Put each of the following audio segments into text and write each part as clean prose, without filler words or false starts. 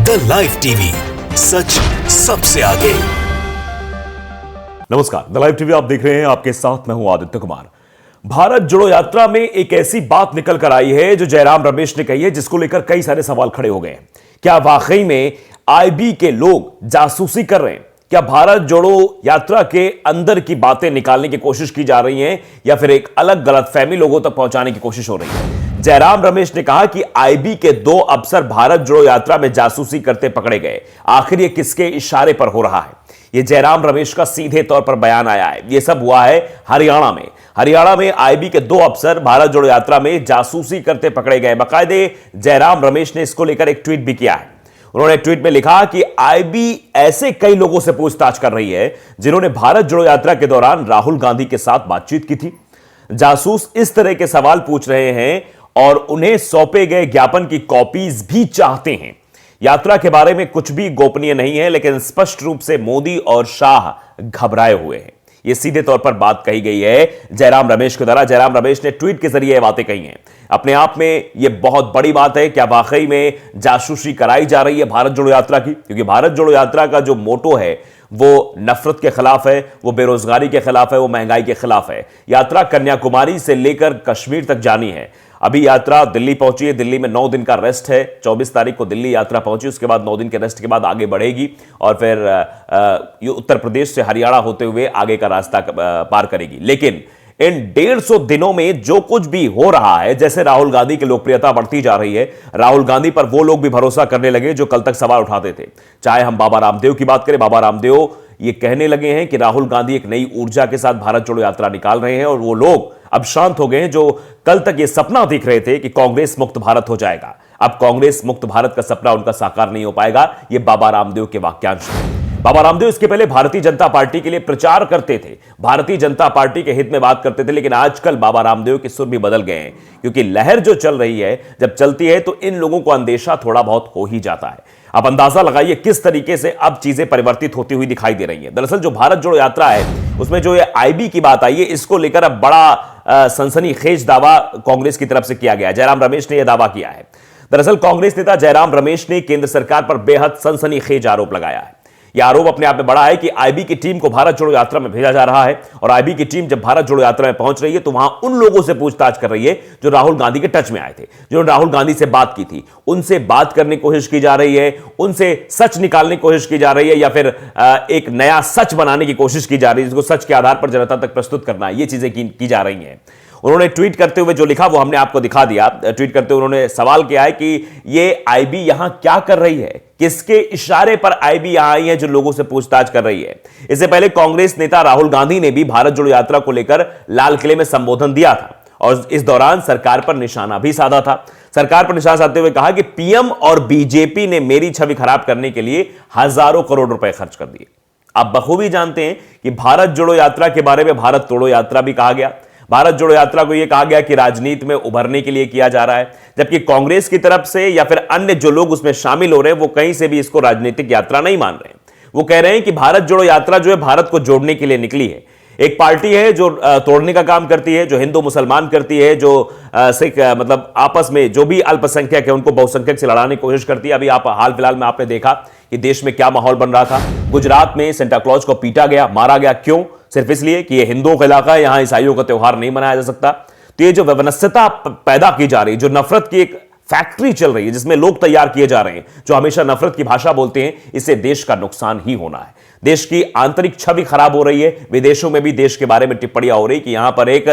The live TV, सच सबसे आगे। नमस्कार, द लाइव टीवी आप देख रहे हैं। आपके साथ मैं हूं आदित्य कुमार। भारत जोड़ो यात्रा में एक ऐसी बात निकल कर आई है जो जयराम रमेश ने कही है, जिसको लेकर कई सारे सवाल खड़े हो गए हैं। क्या वाकई में आईबी के लोग जासूसी कर रहे हैं? क्या भारत जोड़ो यात्रा के अंदर की बातें निकालने की कोशिश की जा रही हैं, या फिर एक अलग गलतफहमी लोगों तक पहुंचाने की कोशिश हो रही है? जयराम रमेश ने कहा कि आईबी के 2 अफसर भारत जोड़ो यात्रा में जासूसी करते पकड़े गए। आखिर ये किसके इशारे पर हो रहा है? ये जयराम रमेश का सीधे तौर पर बयान आया है। ये सब हुआ है हरियाणा में। हरियाणा में आईबी के 2 अफसर भारत जोड़ो यात्रा में जासूसी करते पकड़े गए। बाकायदे जयराम रमेश ने इसको लेकर एक ट्वीट भी किया है। उन्होंने ट्वीट में लिखा कि आईबी ऐसे कई लोगों से पूछताछ कर रही है जिन्होंने भारत जोड़ो यात्रा के दौरान राहुल गांधी के साथ बातचीत की थी। जासूस इस तरह के सवाल पूछ रहे हैं और उन्हें सौंपे गए ज्ञापन की कॉपीज भी चाहते हैं। यात्रा के बारे में कुछ भी गोपनीय नहीं है, लेकिन स्पष्ट रूप से मोदी और शाह घबराए हुए हैं। यह सीधे तौर पर बात कही गई है जयराम रमेश के द्वारा। जयराम रमेश ने ट्वीट के जरिए यह बातें कही हैं। अपने आप में यह बहुत बड़ी बात है। क्या वाकई में जासूसी कराई जा रही है भारत जोड़ो यात्रा की? क्योंकि भारत जोड़ो यात्रा का जो मोटो है वो नफरत के खिलाफ है, वो बेरोजगारी के खिलाफ है, वो महंगाई के खिलाफ है। यात्रा कन्याकुमारी से लेकर कश्मीर तक जानी है। अभी यात्रा दिल्ली पहुंची है। दिल्ली में 9 दिन का रेस्ट है। 24 तारीख को दिल्ली यात्रा पहुंची, उसके बाद 9 दिन के रेस्ट के बाद आगे बढ़ेगी और फिर उत्तर प्रदेश से हरियाणा होते हुए आगे का रास्ता पार करेगी। लेकिन इन 150 दिनों में जो कुछ भी हो रहा है, जैसे राहुल गांधी की लोकप्रियता बढ़ती जा रही है, राहुल गांधी पर वो लोग भी भरोसा करने लगे जो कल तक सवाल उठाते थे। चाहे हम बाबा रामदेव की बात करें, बाबा रामदेव ये कहने लगे हैं कि राहुल गांधी एक नई ऊर्जा के साथ भारत जोड़ो यात्रा निकाल रहे हैं, और वो लोग अब शांत हो गए हैं जो कल तक ये सपना देख रहे थे कि कांग्रेस मुक्त भारत हो जाएगा। अब कांग्रेस मुक्त भारत का सपना उनका साकार नहीं हो पाएगा। ये बाबा रामदेव के वाक्यांश हैं। बाबा रामदेव इसके पहले भारतीय जनता पार्टी के लिए प्रचार करते थे, भारतीय जनता पार्टी के हित में बात करते थे, लेकिन आजकल बाबा रामदेव के सुर भी बदल गए हैं, क्योंकि लहर जो चल रही है जब चलती है तो इन लोगों को अंदेशा थोड़ा बहुत हो ही जाता है। अब अंदाजा लगाइए किस तरीके से अब चीजें परिवर्तित होती हुई दिखाई दे रही हैं। दरअसल जो भारत जोड़ो यात्रा है उसमें जो ये आईबी की बात आई है, इसको लेकर अब बड़ा सनसनीखेज दावा कांग्रेस की तरफ से किया गया है। जयराम रमेश ने यह दावा किया है। दरअसल कांग्रेस नेता जयराम रमेश ने केंद्र सरकार पर बेहद सनसनीखेज आरोप लगाया है। यह आरोप अपने आप में बड़ा है कि आईबी की टीम को भारत जोड़ो यात्रा में भेजा जा रहा है, और आईबी की टीम जब भारत जोड़ो यात्रा में पहुंच रही है तो वहां उन लोगों से पूछताछ कर रही है जो राहुल गांधी के टच में आए थे, जो राहुल गांधी से बात की थी। उनसे बात करने की कोशिश की जा रही है, उनसे सच निकालने की कोशिश की जा रही है, या फिर एक नया सच बनाने की कोशिश की जा रही है जिसको सच के आधार पर जनता तक प्रस्तुत करना है। ये चीजें की जा रही हैं। उन्होंने ट्वीट करते हुए जो लिखा वो हमने आपको दिखा दिया। ट्वीट करते हुए उन्होंने सवाल किया है कि ये आईबी यहां क्या कर रही है, किसके इशारे पर आईबी यहां आई है जो लोगों से पूछताछ कर रही है। इससे पहले कांग्रेस नेता राहुल गांधी ने भी भारत जोड़ो यात्रा को लेकर लाल किले में संबोधन दिया था, और इस दौरान सरकार पर निशाना भी साधा था। सरकार पर निशाना साधते हुए कहा कि पीएम और बीजेपी ने मेरी छवि खराब करने के लिए हजारों करोड़ रुपए खर्च कर दिए। आप बखूबी जानते हैं कि भारत जोड़ो यात्रा के बारे में भारत तोड़ो यात्रा भी कहा गया। भारत जोड़ो यात्रा को यह कहा गया कि राजनीति में उभरने के लिए किया जा रहा है, जबकि कांग्रेस की तरफ से या फिर अन्य जो लोग उसमें शामिल हो रहे हैं वो कहीं से भी इसको राजनीतिक यात्रा नहीं मान रहे हैं। वो कह रहे हैं कि भारत जोड़ो यात्रा जो है भारत को जोड़ने के लिए निकली है। एक पार्टी है जो तोड़ने का काम करती है, जो हिंदू मुसलमान करती है, जो सिख मतलब आपस में जो भी अल्पसंख्यक है उनको बहुसंख्यक से लड़ाने की कोशिश करती है। अभी आप हाल फिलहाल में आपने देखा कि देश में क्या माहौल बन रहा था। गुजरात में सेंटा क्लॉज को पीटा गया, मारा गया। क्यों? सिर्फ इसलिए कि यह हिंदुओं का इलाका है, यहां ईसाइयों का त्योहार नहीं मनाया जा सकता। तो ये जो वैमनस्यता पैदा की जा रही है, जो नफरत की एक फैक्ट्री चल रही है जिसमें लोग तैयार किए जा रहे हैं जो हमेशा नफरत की भाषा बोलते हैं, इससे देश का नुकसान ही होना है। देश की आंतरिक छवि खराब हो रही है। विदेशों में भी देश के बारे में टिप्पणियां हो रही कि यहां पर एक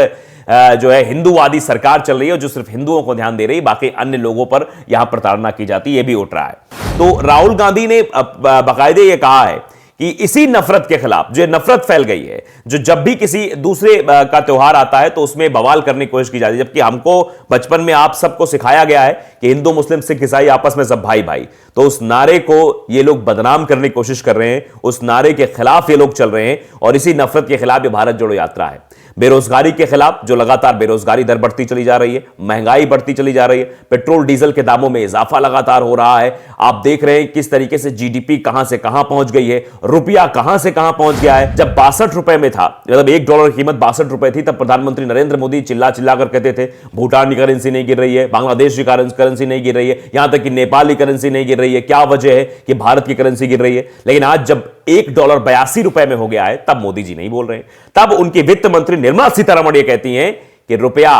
जो है हिंदूवादी सरकार चल रही है जो सिर्फ हिंदुओं को ध्यान दे रही है, बाकी अन्य लोगों पर यहां प्रताड़ना की जाती है। यह भी उठ रहा है। तो राहुल गांधी ने बाकायदे यह कहा है कि इसी नफरत के खिलाफ, जो नफरत फैल गई है, जो जब भी किसी दूसरे का त्योहार आता है तो उसमें बवाल करने की कोशिश की जाती है, जबकि हमको बचपन में आप सबको सिखाया गया है कि हिंदू मुस्लिम सिख ईसाई आपस में सब भाई भाई। तो उस नारे को ये लोग बदनाम करने की कोशिश कर रहे हैं, उस नारे के खिलाफ ये लोग चल रहे हैं, और इसी नफरत के खिलाफ ये भारत जोड़ो यात्रा है। बेरोजगारी के खिलाफ जो लगातार बेरोजगारी दर बढ़ती चली जा रही है, महंगाई बढ़ती चली जा रही है, पेट्रोल डीजल के दामों में इजाफा लगातार हो रहा है। आप देख रहे हैं किस तरीके से जीडीपी कहां से कहां पहुंच गई है, रुपया कहां से कहां पहुंच गया है। जब 62 रुपए में था, मतलब $1 की कीमत 62 रुपए थी, तब प्रधानमंत्री नरेंद्र मोदी चिल्ला चिल्ला कर कहते थे भूटान की करेंसी नहीं गिर रही है, बांग्लादेश की करेंसी नहीं गिर रही है, यहां तक कि नेपाल की करेंसी नहीं गिर रही है, क्या वजह है कि भारत की करेंसी गिर रही है। लेकिन आज जब $1 82 रुपए में हो गया है, तब मोदी जी नहीं बोल रहे हैं। तब उनकी वित्त मंत्री निर्मला सीतारमण ये कहती हैं कि रुपया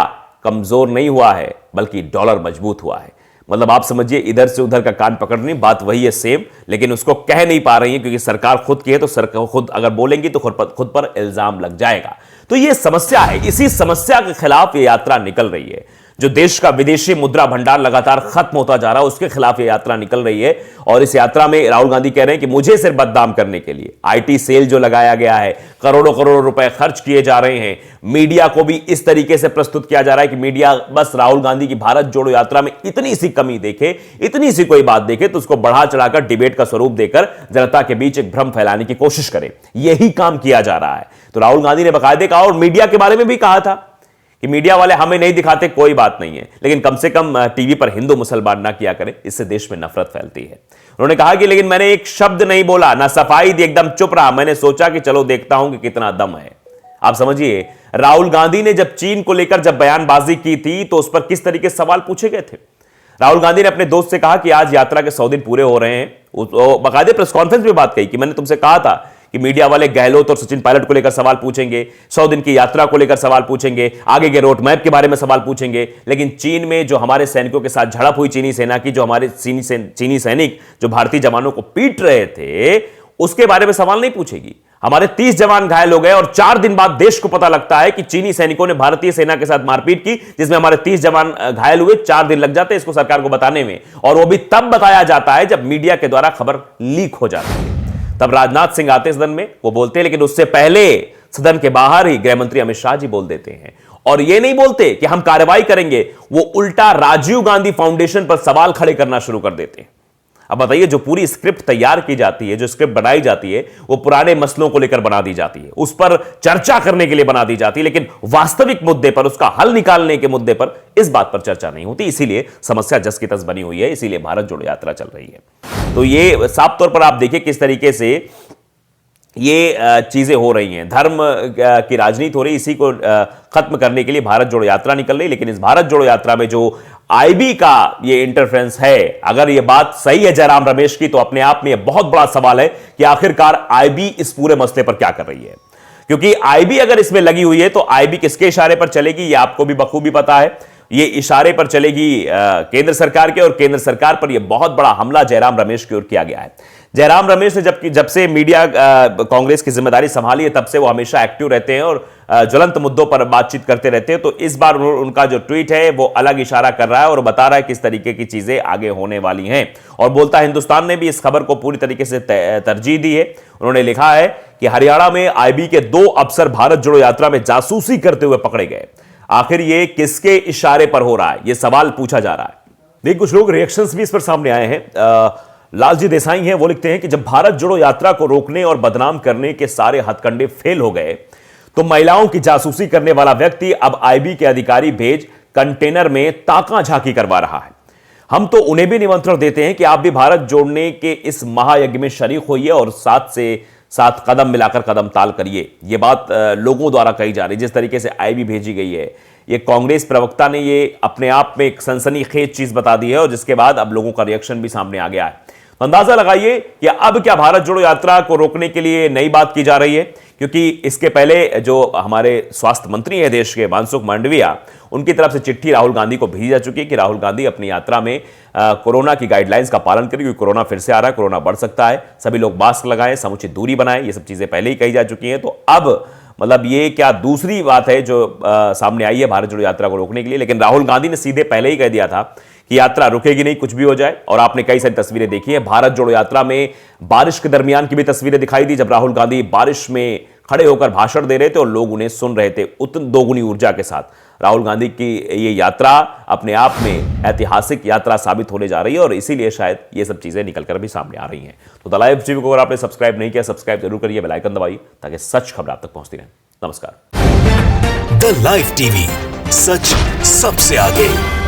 कमजोर नहीं हुआ है, बल्कि डॉलर मजबूत हुआ है। मतलब आप समझिए, इधर से उधर का कान पकड़नी, बात वही है सेम, लेकिन उसको कह नहीं पा रही है क्योंकि सरकार खुद की है, तो सरकार खुद अगर बोलेंगी तो खुद पर इल्जाम लग जाएगा। तो ये समस्या है, इसी समस्या के खिलाफ ये यात्रा निकल रही है। जो देश का विदेशी मुद्रा भंडार लगातार खत्म होता जा रहा है, उसके खिलाफ ये यात्रा निकल रही है। और इस यात्रा में राहुल गांधी कह रहे हैं कि मुझे सिर्फ बदनाम करने के लिए आईटी सेल जो लगाया गया है, करोड़ों करोड़ों रुपए खर्च किए जा रहे हैं, मीडिया को भी इस तरीके से प्रस्तुत किया जा रहा है कि मीडिया बस राहुल गांधी की भारत जोड़ो यात्रा में इतनी सी कमी देखे, इतनी सी कोई बात देखे तो उसको बढ़ा चढ़ाकर डिबेट का स्वरूप देकर जनता के बीच एक भ्रम फैलाने की कोशिश करे। यही काम किया जा रहा है। तो राहुल गांधी ने बाकायदे कहा, और मीडिया के बारे में भी कहा था कि मीडिया वाले हमें नहीं दिखाते, कोई बात नहीं है, लेकिन कम से कम टीवी पर हिंदू मुसलमान ना किया करें, इससे देश में नफरत फैलती है। उन्होंने कहा कि लेकिन मैंने एक शब्द नहीं बोला, ना सफाई दी, एकदम चुप रहा। मैंने सोचा कि चलो देखता हूं कि कितना दम है। आप समझिए, राहुल गांधी ने जब चीन को लेकर जब बयानबाजी की थी तो उस पर किस तरीके से सवाल पूछे गए थे। राहुल गांधी ने अपने दोस्त से कहा कि आज यात्रा के 100 दिन पूरे हो रहे हैं। बाकायदे प्रेस कॉन्फ्रेंस में बात कही कि मैंने तुमसे कहा था कि मीडिया वाले गहलोत और सचिन पायलट को लेकर सवाल पूछेंगे, 100 दिन की यात्रा को लेकर सवाल पूछेंगे, आगे के रोड मैप के बारे में सवाल पूछेंगे, लेकिन चीन में जो हमारे सैनिकों के साथ झड़प हुई चीनी सेना की, जो हमारे चीनी सैनिक जो भारतीय जवानों को पीट रहे थे, उसके बारे में सवाल नहीं पूछेगी। हमारे 30 जवान घायल हो गए और 4 दिन बाद देश को पता लगता है कि चीनी सैनिकों ने भारतीय सेना के साथ मारपीट की, जिसमें हमारे 30 जवान घायल हुए। 4 दिन लग जाते हैं इसको सरकार को बताने में, और वो भी तब बताया जाता है जब मीडिया के द्वारा खबर लीक हो जाती है। तब राजनाथ सिंह आते सदन में, वो बोलते हैं, लेकिन उससे पहले सदन के बाहर ही गृह मंत्री अमित शाह जी बोल देते हैं, और ये नहीं बोलते कि हम कार्रवाई करेंगे, वो उल्टा राजीव गांधी फाउंडेशन पर सवाल खड़े करना शुरू कर देते हैं। अब बताइए, जो पूरी स्क्रिप्ट तैयार की जाती है, जो स्क्रिप्ट बनाई जाती है, वो पुराने मसलों को लेकर बना दी जाती है, उस पर चर्चा करने के लिए बना दी जाती है, लेकिन वास्तविक मुद्दे पर, उसका हल निकालने के मुद्दे पर इस बात पर चर्चा नहीं होती। इसीलिए समस्या जस की तस बनी हुई है, इसीलिए भारत जोड़ो यात्रा चल रही है। तो ये साफ तौर पर आप देखिए किस तरीके से ये चीजें हो रही हैं, धर्म की राजनीति हो रही, इसी को खत्म करने के लिए भारत जोड़ो यात्रा निकल रही। लेकिन इस भारत जोड़ो यात्रा में जो आईबी का ये इंटरफेरेंस है, अगर ये बात सही है जयराम रमेश की, तो अपने आप में ये बहुत बड़ा सवाल है कि आखिरकार आईबी इस पूरे मसले पर क्या कर रही है। क्योंकि आईबी अगर इसमें लगी हुई है तो आईबी किसके इशारे पर चलेगी, ये आपको भी बखूबी पता है। ये इशारे पर चलेगी केंद्र सरकार के, और केंद्र सरकार पर यह बहुत बड़ा हमला जयराम रमेश की ओर किया गया है। जयराम रमेश ने जब से मीडिया कांग्रेस की जिम्मेदारी संभाली है, तब से वो हमेशा एक्टिव रहते हैं और ज्वलंत मुद्दों पर बातचीत करते रहते हैं। तो इस बार उनका जो ट्वीट है वो अलग इशारा कर रहा है और बता रहा है किस तरीके की चीजें आगे होने वाली हैं। और बोलता हिंदुस्तान ने भी इस खबर को पूरी तरीके से तरजीह दी है। उन्होंने लिखा है कि हरियाणा में आईबी के 2 अफसर भारत जोड़ो यात्रा में जासूसी करते हुए पकड़े गए। आखिर ये किसके इशारे पर हो रहा है, ये सवाल पूछा जा रहा है। देखिए, कुछ लोग रिएक्शंस भी इस पर सामने आए हैं। लालजी देसाई हैं, वो लिखते हैं कि जब भारत जोड़ो यात्रा को रोकने और बदनाम करने के सारे हथकंडे फेल हो गए, तो महिलाओं की जासूसी करने वाला व्यक्ति अब आईबी के अधिकारी भेज कंटेनर में ताका झांकी करवा रहा है। हम तो उन्हें भी निमंत्रण देते हैं कि आप भी भारत जोड़ने के इस महायज्ञ में शरीक होइए और साथ से साथ कदम मिलाकर कदम ताल करिए। यह बात लोगों द्वारा कही जा रही है। जिस तरीके से आईबी भेजी गई है, ये कांग्रेस प्रवक्ता ने ये अपने आप में एक सनसनीखेज चीज बता दी है, और जिसके बाद अब लोगों का रिएक्शन भी सामने आ गया है। तो अंदाजा लगाइए कि अब क्या भारत जोड़ो यात्रा को रोकने के लिए नई बात की जा रही है। क्योंकि इसके पहले जो हमारे स्वास्थ्य मंत्री हैं देश के, मनसुख मांडविया, उनकी तरफ से चिट्ठी राहुल गांधी को भेजी जा चुकी है कि राहुल गांधी अपनी यात्रा में कोरोना की गाइडलाइंस का पालन करें, क्योंकि कोरोना फिर से आ रहा है, कोरोना बढ़ सकता है, सभी लोग मास्क लगाएं, समुचित दूरी बनाएं। ये सब चीजें पहले ही कही जा चुकी हैं। तो अब मतलब ये क्या दूसरी बात है जो सामने आई है भारत जोड़ो यात्रा को रोकने के लिए। लेकिन राहुल गांधी ने सीधे पहले ही कह दिया था कि यात्रा रुकेगी नहीं, कुछ भी हो जाए। और आपने कई सारी तस्वीरें देखी हैं भारत जोड़ो यात्रा में, बारिश के दरमियान की भी तस्वीरें दिखाई दी, जब राहुल गांधी बारिश में खड़े होकर भाषण दे रहे थे और लोग उन्हें सुन रहे थे उतनी दोगुनी ऊर्जा के साथ। राहुल गांधी की ये यात्रा अपने आप में ऐतिहासिक यात्रा साबित होने जा रही है, और इसीलिए शायद ये सब चीजें निकलकर भी सामने आ रही हैं। तो द लाइव टीवी को अगर आपने सब्सक्राइब नहीं किया, सब्सक्राइब जरूर करिए, बेल आइकन दबाइए, ताकि सच खबर आप तक पहुंचती रहे। नमस्कार। द लाइव टीवी, सच सबसे आगे।